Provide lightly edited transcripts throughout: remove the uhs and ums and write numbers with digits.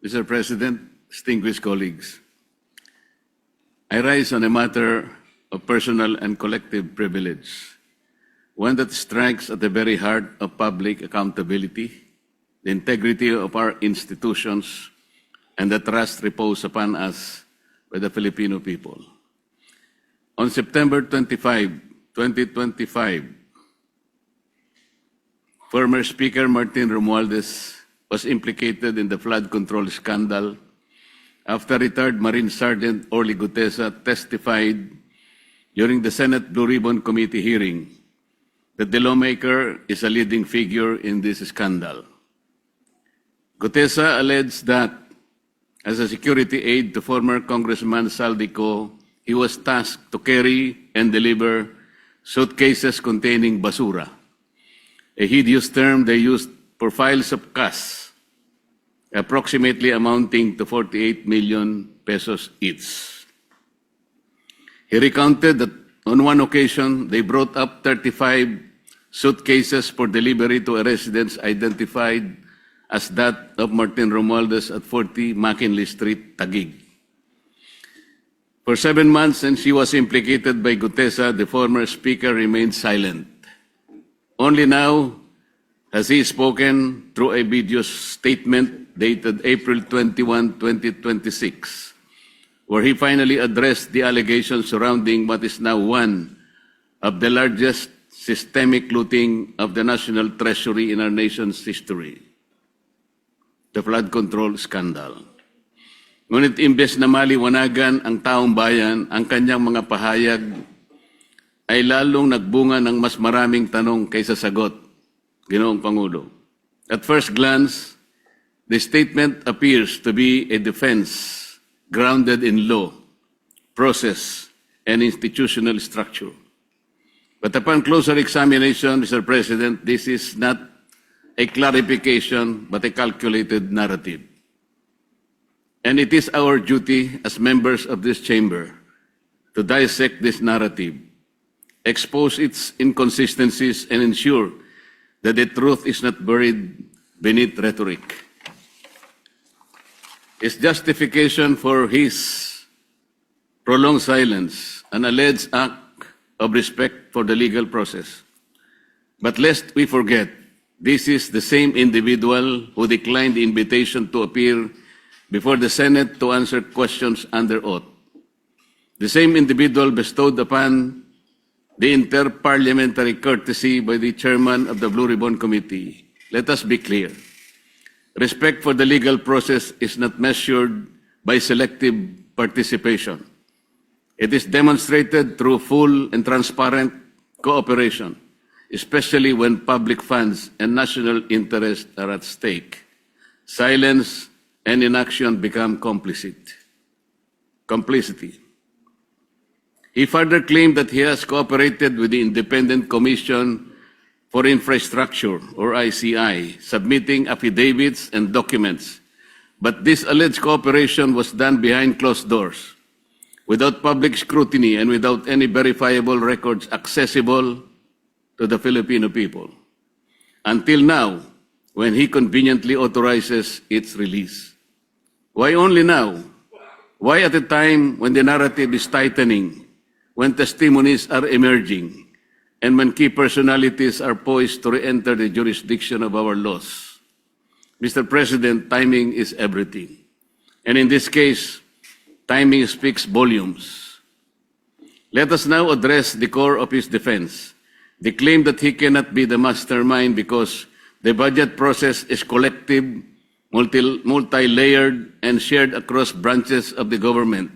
Mr. President, distinguished colleagues, I rise on a matter of personal and collective privilege, one that strikes at the very heart of public accountability, the integrity of our institutions, and the trust reposed upon us by the Filipino people. On September 25, 2025, former Speaker Martin Romualdez was implicated in the flood control scandal after retired Marine Sergeant Orly Gutesa testified during the Senate Blue Ribbon Committee hearing that the lawmaker is a leading figure in this scandal. Gutesa alleged that as a security aide to former Congressman Saldico, he was tasked to carry and deliver suitcases containing basura, a hideous term they used for files of cash, approximately amounting to 48 million pesos each. He recounted that on one occasion, they brought up 35 suitcases for delivery to a residence identified as that of Martin Romualdez at 40 McKinley Street, Taguig. For 7 months, since she was implicated by Gutesa, the former speaker remained silent. Only now has he spoken through a video statement dated April 21, 2026, where he finally addressed the allegations surrounding what is now one of the largest systemic looting of the national treasury in our nation's history, the flood control scandal. Ngunit imbes na maliwanagan ang taong bayan, ang kanyang mga pahayag ay lalong nagbunga ng mas maraming tanong kaysa sagot, Ginoong Pangulo. At first glance, the statement appears to be a defense grounded in law, process, and institutional structure. But upon closer examination, Mr. President, this is not a clarification but a calculated narrative. And it is our duty as members of this chamber to dissect this narrative, expose its inconsistencies, and ensure that the truth is not buried beneath rhetoric. His justification for his prolonged silence, an alleged act of respect for the legal process. But lest we forget, this is the same individual who declined the invitation to appear before the Senate to answer questions under oath. The same individual bestowed upon the inter-parliamentary courtesy by the chairman of the Blue Ribbon Committee. Let us be clear. Respect for the legal process is not measured by selective participation. It is demonstrated through full and transparent cooperation, especially when public funds and national interest are at stake. Silence and inaction become complicity. He further claimed that he has cooperated with the Independent Commission for Infrastructure, or ICI, submitting affidavits and documents. But this alleged cooperation was done behind closed doors, without public scrutiny and without any verifiable records accessible to the Filipino people. Until now, when he conveniently authorizes its release. Why only now? Why at a time when the narrative is tightening, when testimonies are emerging, and when key personalities are poised to re-enter the jurisdiction of our laws? Mr. President, timing is everything. And in this case, timing speaks volumes. Let us now address the core of his defense, the claim that he cannot be the mastermind because the budget process is collective, multi-layered, and shared across branches of the government.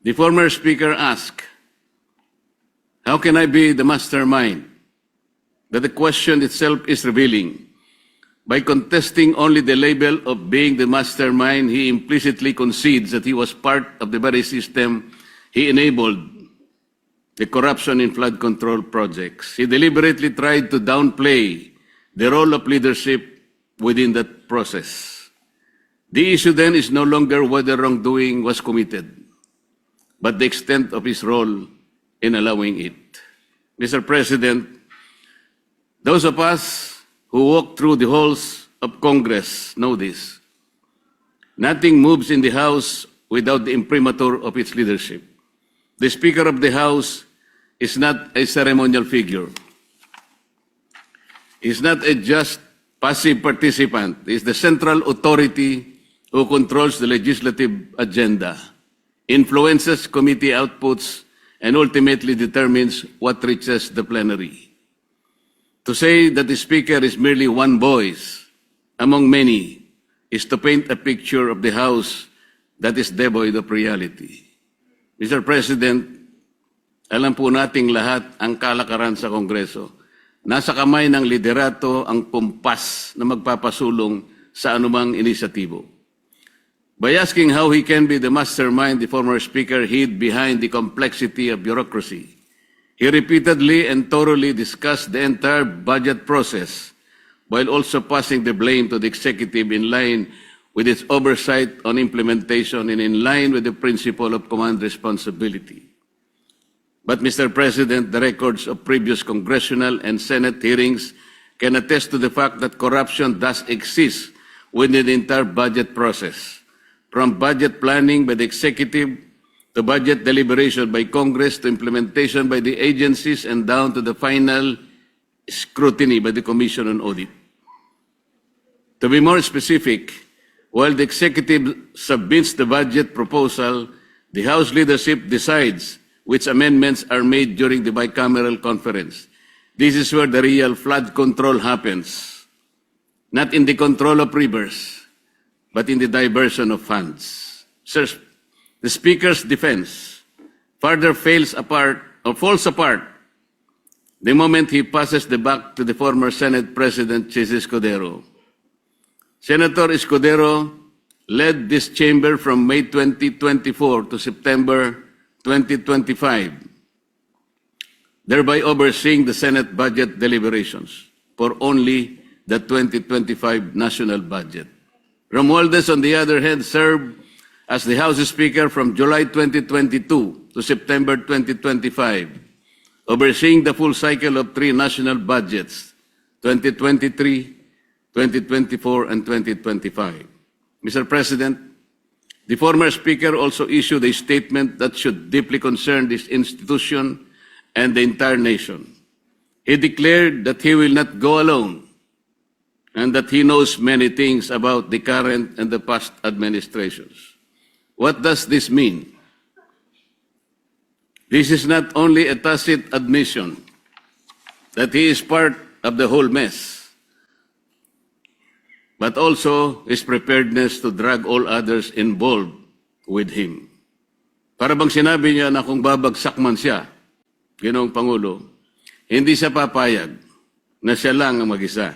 The former speaker asked, "How can I be the mastermind?" But the question itself is revealing. By contesting only the label of being the mastermind, he implicitly concedes that he was part of the very system he enabled, the corruption in flood control projects. He deliberately tried to downplay the role of leadership within that process. The issue then is no longer whether wrongdoing was committed, but the extent of his role in allowing it. Mr. President, those of us who walk through the halls of Congress know this. Nothing moves in the House without the imprimatur of its leadership. The Speaker of the House is not a ceremonial figure. He is not a just passive participant. He is the central authority who controls the legislative agenda, influences committee outputs, and ultimately determines what reaches the plenary. To say that the Speaker is merely one voice among many is to paint a picture of the House that is devoid of reality. Mr. President, alam po nating lahat ang kalakaran sa Kongreso. Nasa kamay ng liderato ang kumpas na magpapasulong sa anumang inisyatibo. By asking how he can be the mastermind, the former Speaker hid behind the complexity of bureaucracy. He repeatedly and thoroughly discussed the entire budget process while also passing the blame to the executive in line with its oversight on implementation and in line with the principle of command responsibility. But, Mr. President, the records of previous congressional and Senate hearings can attest to the fact that corruption does exist within the entire budget process, from budget planning by the executive to budget deliberation by Congress to implementation by the agencies and down to the final scrutiny by the Commission on Audit. To be more specific, while the executive submits the budget proposal, the House leadership decides which amendments are made during the bicameral conference. This is where the real flood control happens, not in the control of rivers, but in the diversion of funds. Sir, the Speaker's defense further falls apart the moment he passes the buck to the former Senate President, Chis Escudero. Senator Escudero led this chamber from May 2024 to September 2025, thereby overseeing the Senate budget deliberations for only the 2025 national budget. Romualdez, on the other hand, served as the House Speaker from July 2022 to September 2025, overseeing the full cycle of three national budgets, 2023, 2024, and 2025. Mr. President, the former Speaker also issued a statement that should deeply concern this institution and the entire nation. He declared that he will not go alone and that he knows many things about the current and the past administrations. What does this mean? This is not only a tacit admission that he is part of the whole mess, but also his preparedness to drag all others involved with him. Para bang sinabi niya na kung babagsak man siya, Ginoong Pangulo, hindi siya papayag na siya lang ang mag-isa.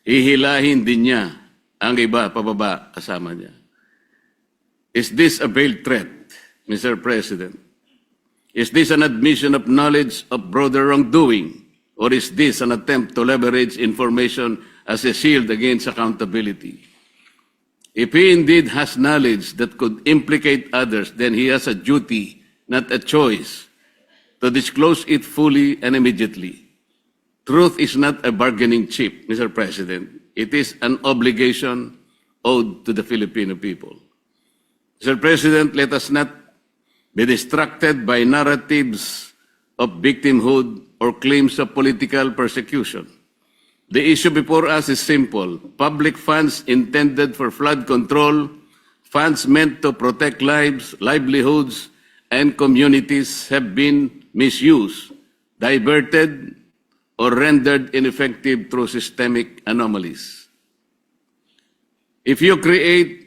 Hihilahin din niya ang iba pababa kasama niya. Is this a veiled threat, Mr. President? Is this an admission of knowledge of broader wrongdoing? Or is this an attempt to leverage information as a shield against accountability? If he indeed has knowledge that could implicate others, then he has a duty, not a choice, to disclose it fully and immediately. Truth is not a bargaining chip, Mr. President. It is an obligation owed to the Filipino people. Mr. President, let us not be distracted by narratives of victimhood or claims of political persecution. The issue before us is simple. Public funds intended for flood control, funds meant to protect lives, livelihoods, and communities have been misused, diverted, or rendered ineffective through systemic anomalies. If you create